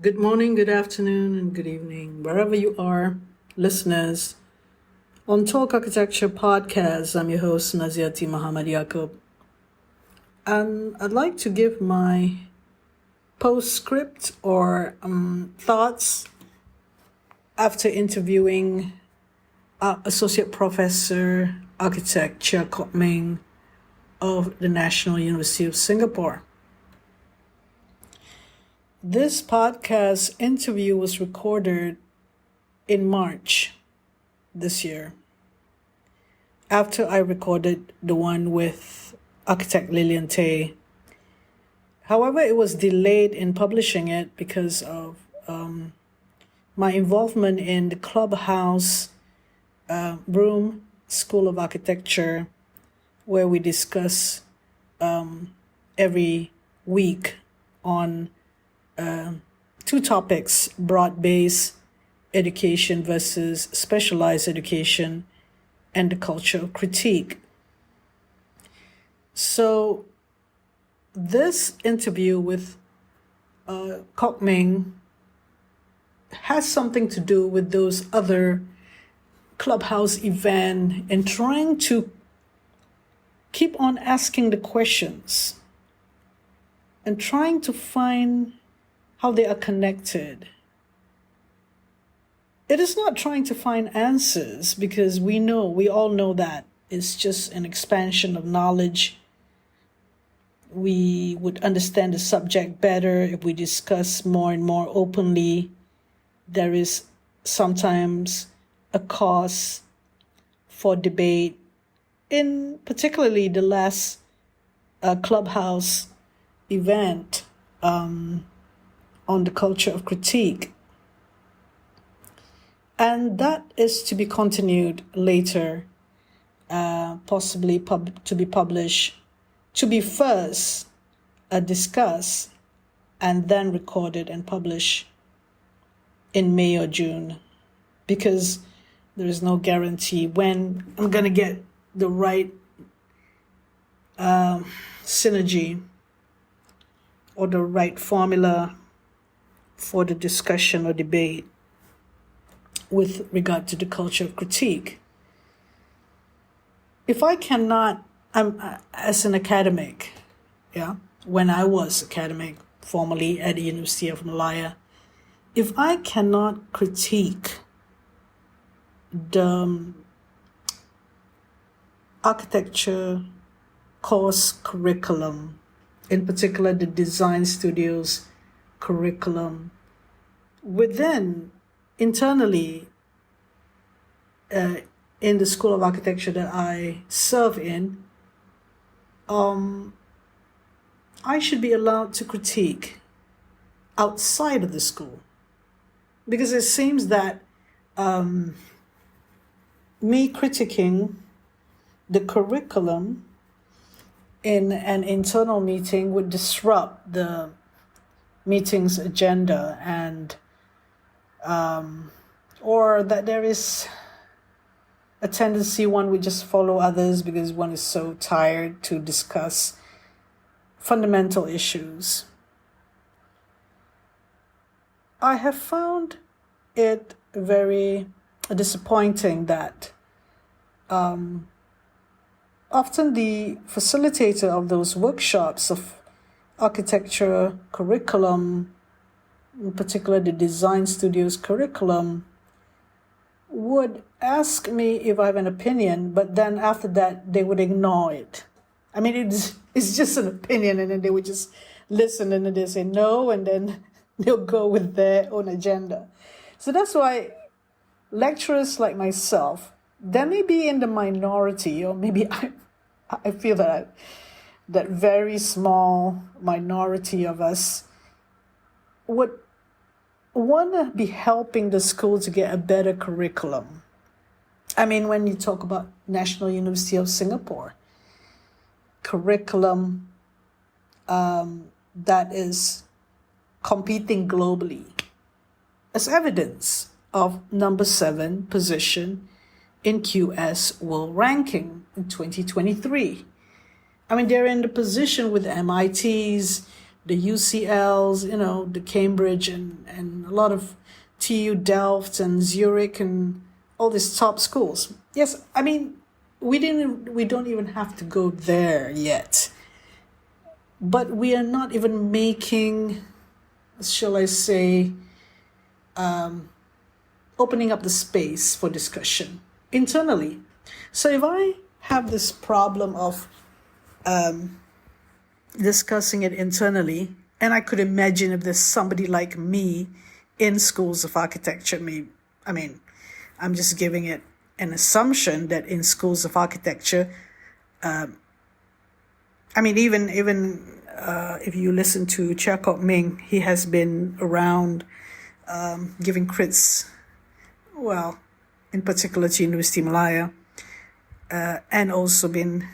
Good morning, good afternoon, and good evening, wherever you are, listeners. On Talk Architecture Podcast, I'm your host, Naziaty Mohd Yaacob. And I'd like to give my postscript or thoughts after interviewing Associate Professor Architect Cheah Kok Ming of the National University of Singapore. This podcast interview was recorded in March this year, after I recorded the one with architect Lillian and Lok Wooi. However, it was delayed in publishing it because of my involvement in the clubhouse room School of Architecture, where we discuss every week on two topics: broad-based education versus specialized education, and the culture of critique. So this interview with Kok Ming has something to do with those other clubhouse events and trying to keep on asking the questions and trying to find how they are connected. It is not trying to find answers, because we all know that it's just an expansion of knowledge. We would understand the subject better if we discuss more and more openly. There is sometimes a cause for debate, in particularly the last clubhouse event on the culture of critique. And that is to be continued later, possibly to be published, to be first discussed and then recorded and published in May or June, because there is no guarantee when I'm going to get the right synergy or the right formula for the discussion or debate with regard to the culture of critique. If I cannot, as an academic, when I was academic formerly at the University of Malaya, if I cannot critique the architecture course curriculum, in particular the design studios curriculum, within internally in the School of Architecture that I serve in, I should be allowed to critique outside of the school, because it seems that me critiquing the curriculum in an internal meeting would disrupt the meeting's agenda, and or that there is a tendency one would just follow others because one is so tired to discuss fundamental issues. I have found it very disappointing that often the facilitator of those workshops of architecture curriculum, in particular the design studios curriculum, would ask me if I have an opinion, but then after that they would ignore it. I mean, it's just an opinion, and then they would just listen, and then they say no, and then they'll go with their own agenda. So that's why lecturers like myself, they may be in the minority, or maybe I feel that that very small minority of us would want to be helping the school to get a better curriculum. I mean, when you talk about National University of Singapore, curriculum that is competing globally, as evidence of number 7 position in QS World Ranking in 2023. I mean, they're in the position with MITs, the UCLs, the Cambridge and a lot of TU Delft and Zurich and all these top schools. Yes, I mean, we don't even have to go there yet. But we are not even making, shall I say, opening up the space for discussion internally. So if I have this problem of discussing it internally, and I could imagine if there's somebody like me in schools of architecture, I'm just giving it an assumption that in schools of architecture, even if you listen to Cheah Kok Ming, he has been around giving crits, well, in particular to University Malaya, and also been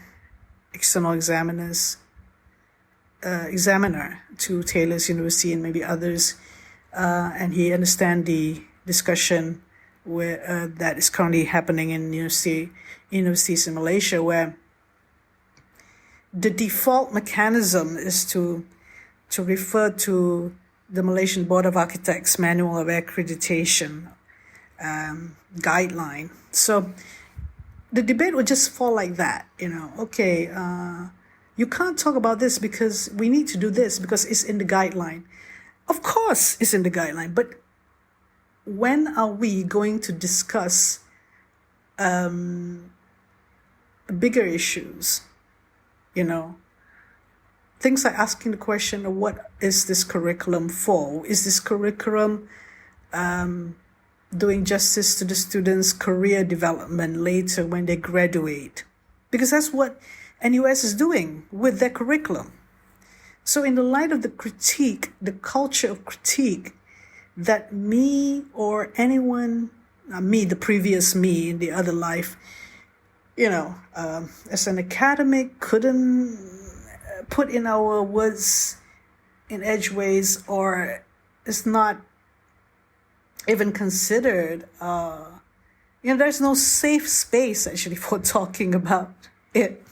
external examiner to Taylor's University and maybe others, and he understands the discussion where that is currently happening in universities in Malaysia, where the default mechanism is to refer to the Malaysian Board of Architects Manual of Accreditation guideline. So the debate would just fall like that, okay, you can't talk about this because we need to do this because it's in the guideline. Of course it's in the guideline, but when are we going to discuss bigger issues? Things like asking the question of what is this curriculum for? Is this curriculum doing justice to the students' career development later when they graduate? Because that's what NUS is doing with their curriculum. So in the light of the critique, the culture of critique that me or anyone, me, the previous me in the other life, as an academic, couldn't put in our words in edgeways, or is not even considered, there's no safe space actually for talking about it.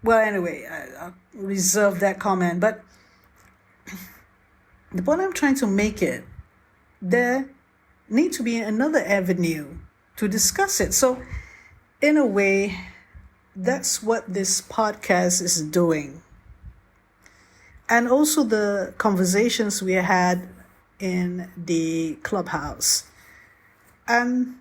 Well, anyway, I'll reserve that comment, but the point I'm trying to make it, there need to be another avenue to discuss it. So in a way, that's what this podcast is doing. And also the conversations we had in the clubhouse. And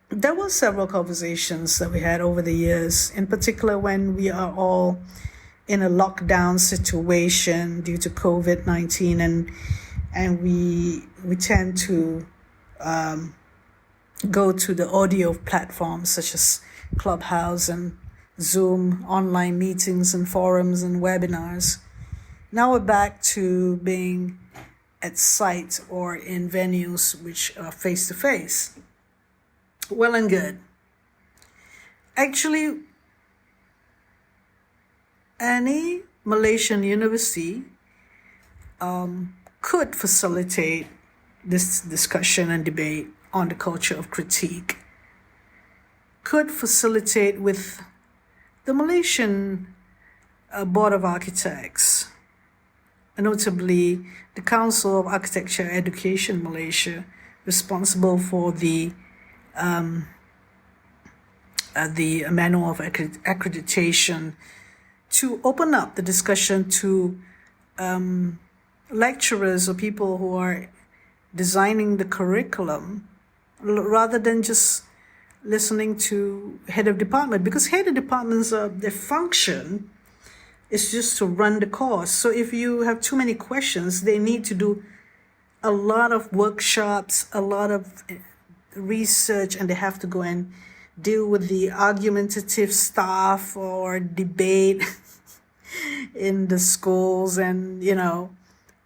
there were several conversations that we had over the years, in particular when we are all in a lockdown situation due to COVID-19, and we tend to go to the audio platforms such as Clubhouse and Zoom, online meetings and forums and webinars. Now we're back to being at site or in venues which are face-to-face. Well and good. Actually, any Malaysian university could facilitate this discussion and debate on the culture of critique, could facilitate with the Malaysian Board of Architects, notably the Council of Architecture Education Malaysia, responsible for the Manual of Accreditation, to open up the discussion to lecturers or people who are designing the curriculum, rather than just listening to head of department, because head of departments, their function is just to run the course. So if you have too many questions, they need to do a lot of workshops, a lot of research, and they have to go and deal with the argumentative staff or debate in the schools, and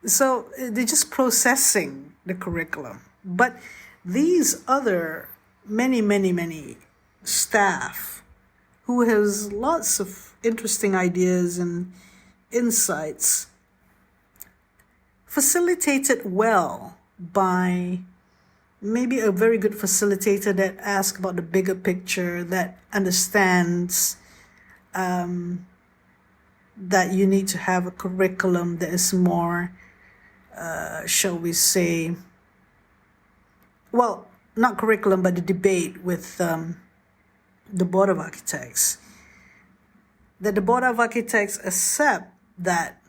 so they're just processing the curriculum. But these other many staff who has lots of interesting ideas and insights, facilitated well by maybe a very good facilitator that asks about the bigger picture, that understands that you need to have a curriculum that is more, shall we say, well, not curriculum, but the debate with the Board of Architects. That the Board of Architects accept that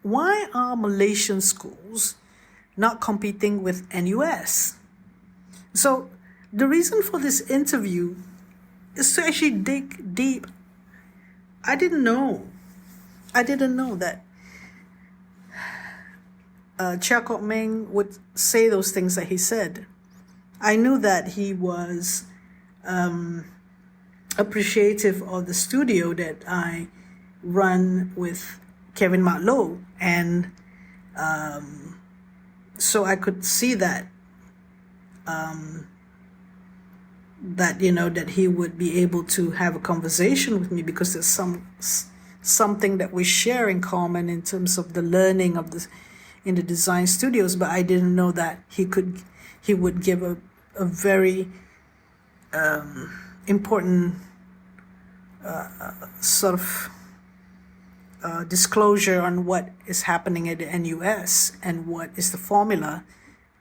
why are Malaysian schools not competing with NUS? So the reason for this interview is to actually dig deep. I didn't know that Cheah Kok Ming would say those things that he said. I knew that he was appreciative of the studio that I run with Kevin Matlow, and so I could see that that he would be able to have a conversation with me, because there's something that we share in common in terms of the learning of in the design studios. But I didn't know that he would give a very important sort of disclosure on what is happening at the NUS and what is the formula.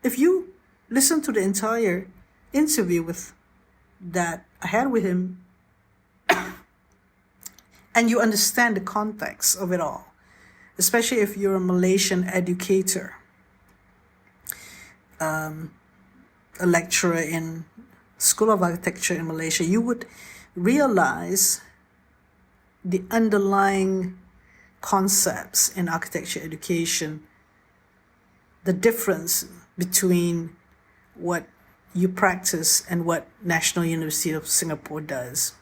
If you listen to the entire interview that I had with him, and you understand the context of it all, especially if you're a Malaysian educator, a lecturer in School of Architecture in Malaysia, you would realize the underlying concepts in architecture education, the difference between what you practice and what National University of Singapore does.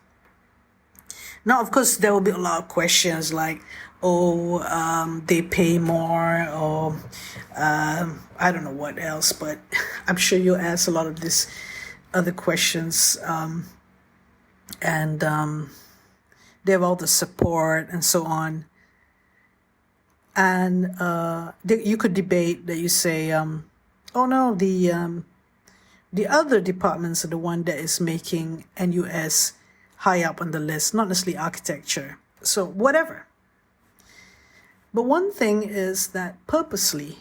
Now, of course, there will be a lot of questions like, they pay more, or I don't know what else, but I'm sure you'll ask a lot of these other questions. And they have all the support and so on. And you could debate that you say, oh no, the other departments are the one that is making NUS high up on the list, not necessarily architecture. So whatever. But one thing is that purposely,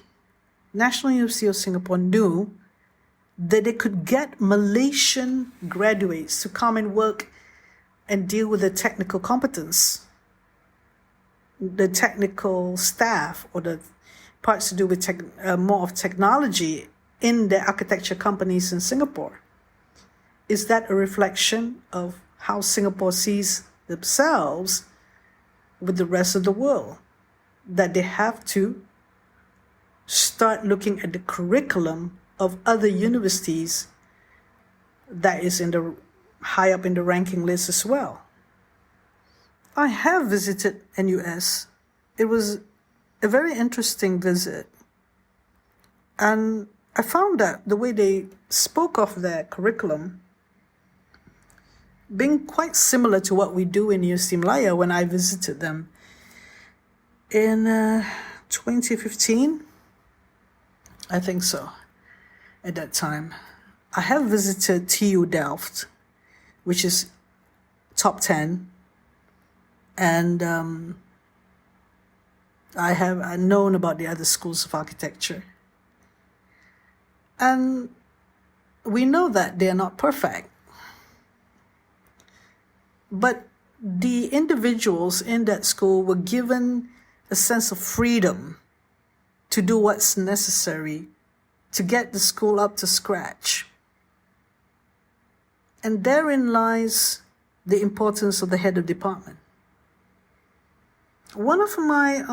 National University of Singapore knew that they could get Malaysian graduates to come and work and deal with the technical competence, the technical staff, or the parts to do with more of technology in the architecture companies in Singapore. Is that a reflection of how Singapore sees themselves with the rest of the world? That they have to start looking at the curriculum of other universities that is high up in the ranking list as well. I have visited NUS. It was a very interesting visit. And I found that the way they spoke of their curriculum being quite similar to what we do in University Malaya when I visited them in 2015. I think so, at that time. I have visited TU Delft, which is top 10. And I have known about the other schools of architecture. And we know that they are not perfect. But the individuals in that school were given a sense of freedom to do what's necessary to get the school up to scratch. And therein lies the importance of the head of department. One of my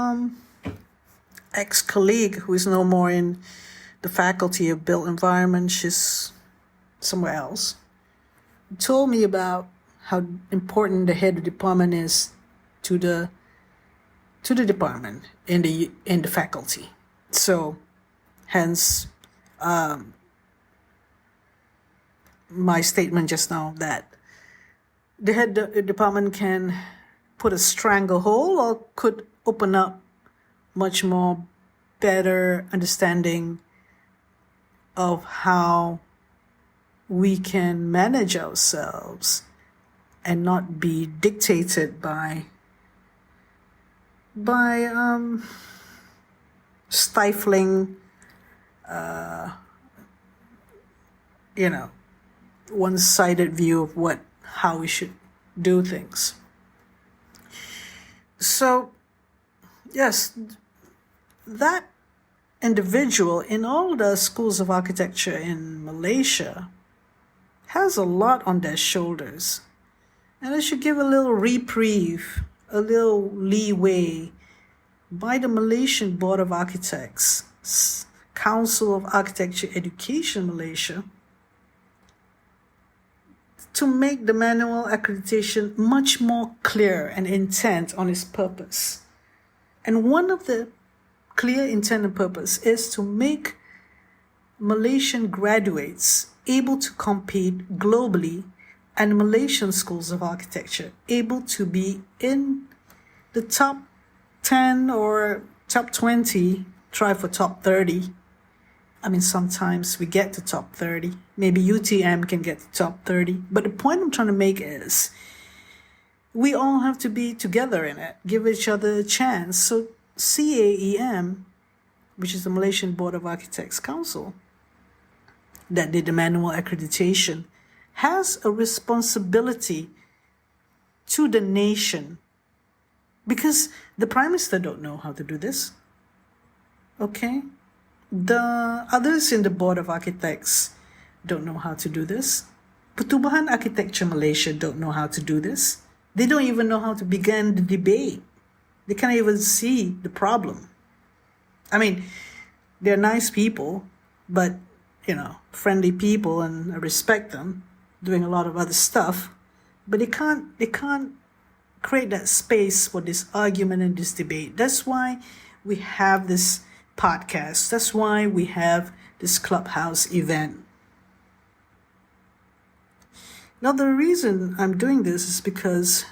ex-colleague, who is no more in the Faculty of Built Environment, she's somewhere else, told me about how important the head of department is to the department in the faculty. So, hence, my statement just now that the head of department can put a stranglehold or could open up much more better understanding of how we can manage ourselves and not be dictated by by stifling, one-sided view of how we should do things. So, yes, that individual in all the schools of architecture in Malaysia has a lot on their shoulders. And I should give a little reprieve, a little leeway by the Malaysian Board of Architects, Council of Architecture Education Malaysia, to make the manual accreditation much more clear and intent on its purpose. And one of the clear intent and purpose is to make Malaysian graduates able to compete globally and Malaysian schools of architecture able to be in the top 10 or top 20, try for top 30. I mean, sometimes we get to top 30. Maybe UTM can get to top 30. But the point I'm trying to make is we all have to be together in it, give each other a chance. So CAEM, which is the Malaysian Board of Architects Council, that did the manual accreditation, has a responsibility to the nation, because the Prime Minister don't know how to do this. Okay? The others in the Board of Architects don't know how to do this. Pertubuhan Architecture Malaysia don't know how to do this. They don't even know how to begin the debate. They can't even see the problem. I mean, they're nice people, but, friendly people, and I respect them, doing a lot of other stuff, but they can't create that space for this argument and this debate. That's why we have this podcast. That's why we have this clubhouse event. Now, the reason I'm doing this is because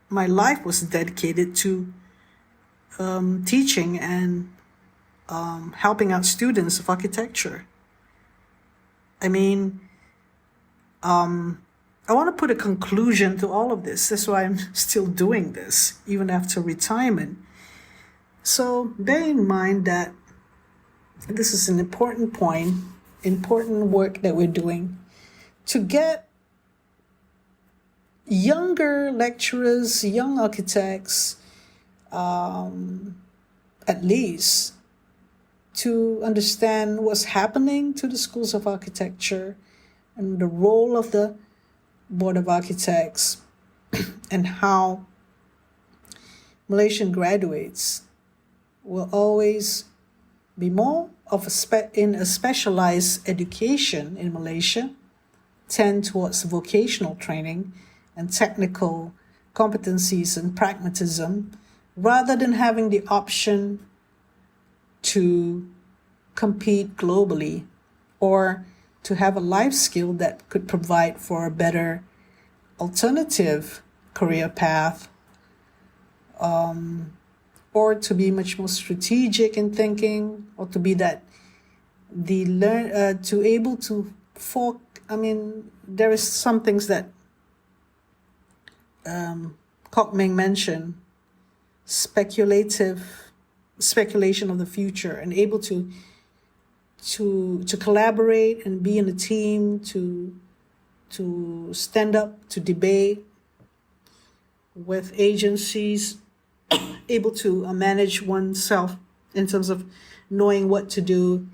my life was dedicated to teaching and helping out students of architecture. I mean, I want to put a conclusion to all of this. That's why I'm still doing this, even after retirement. So bear in mind that this is an important point, important work that we're doing to get younger lecturers, young architects, at least, to understand what's happening to the schools of architecture and the role of the Board of Architects and how Malaysian graduates will always be more of in a specialized education in Malaysia, tend towards vocational training and technical competencies and pragmatism, rather than having the option to compete globally or to have a life skill that could provide for a better alternative career path, or to be much more strategic in thinking, or to be that to able to there is some things that Kok Ming mentioned, speculation of the future, and able to collaborate and be in a team, to stand up, to debate with agencies, able to manage oneself in terms of knowing what to do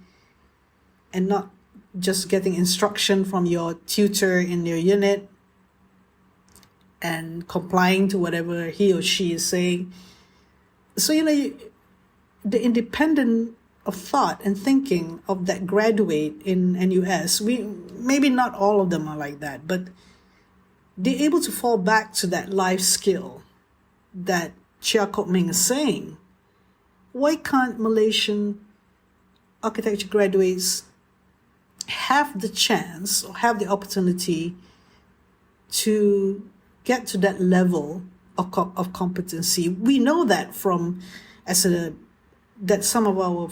and not just getting instruction from your tutor in your unit and complying to whatever he or she is saying. So, the independent of thought and thinking of that graduate in NUS, maybe not all of them are like that, but they're able to fall back to that life skill that Cheah Kok Ming is saying. Why can't Malaysian architecture graduates have the chance or have the opportunity to get to that level of competency? We know that that some of our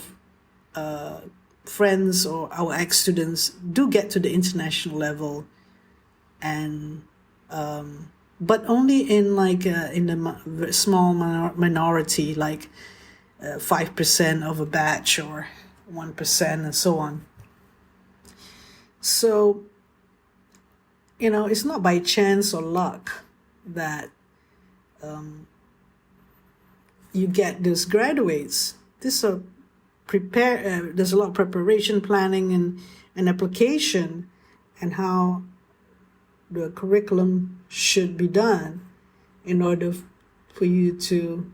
friends or our ex-students do get to the international level and but only in small minority, like 5% of a batch or 1% and so on. So, it's not by chance or luck that you get those graduates. There's a lot of preparation, planning, and application, and how the curriculum should be done in order for you to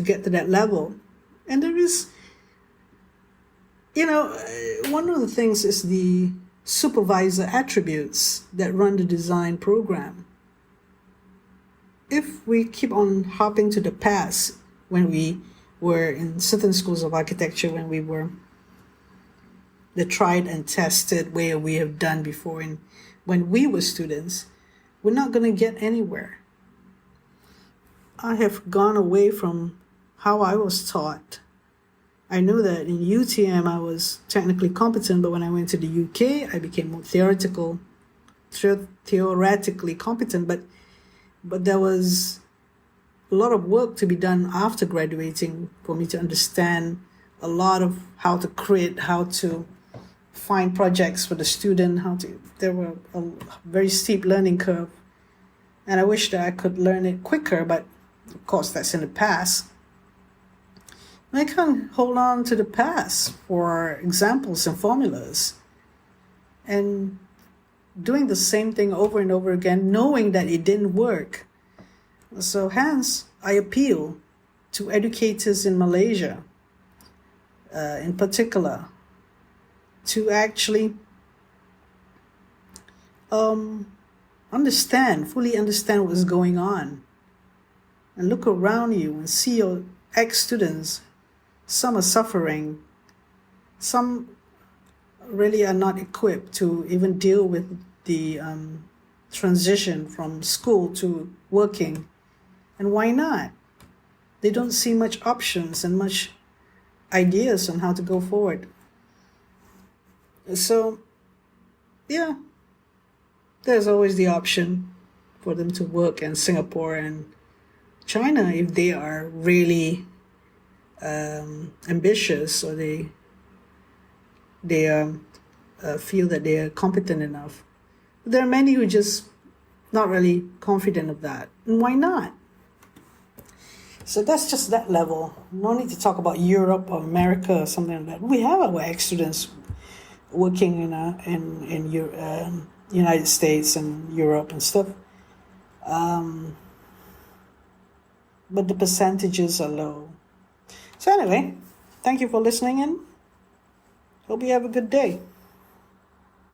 get to that level. And there is, one of the things is the supervisor attributes that run the design program. If we keep on hopping to the past, when we were in certain schools of architecture, when we were the tried and tested way we have done before, and when we were students, we're not going to get anywhere. I have gone away from how I was taught. I knew that in UTM I was technically competent, but when I went to the UK, I became more theoretically competent, but there was a lot of work to be done after graduating for me to understand a lot of how to create, how to find projects for the student, there were a very steep learning curve. And I wish that I could learn it quicker, but of course that's in the past. I can't hold on to the past for examples and formulas and doing the same thing over and over again, knowing that it didn't work. So hence, I appeal to educators in Malaysia, in particular, to actually fully understand what's going on, and look around you and see your ex-students. Some are suffering. Some really are not equipped to even deal with the transition from school to working. And why not? They don't see much options and much ideas on how to go forward. So, yeah, there's always the option for them to work in Singapore and China if they are really ambitious, or they feel that they are competent enough. But there are many who just not really confident of that. And why not? So that's just that level. No need to talk about Europe or America or something like that. We have our ex-students working in United States and Europe and stuff. But the percentages are low. So anyway, thank you for listening in. Hope you have a good day.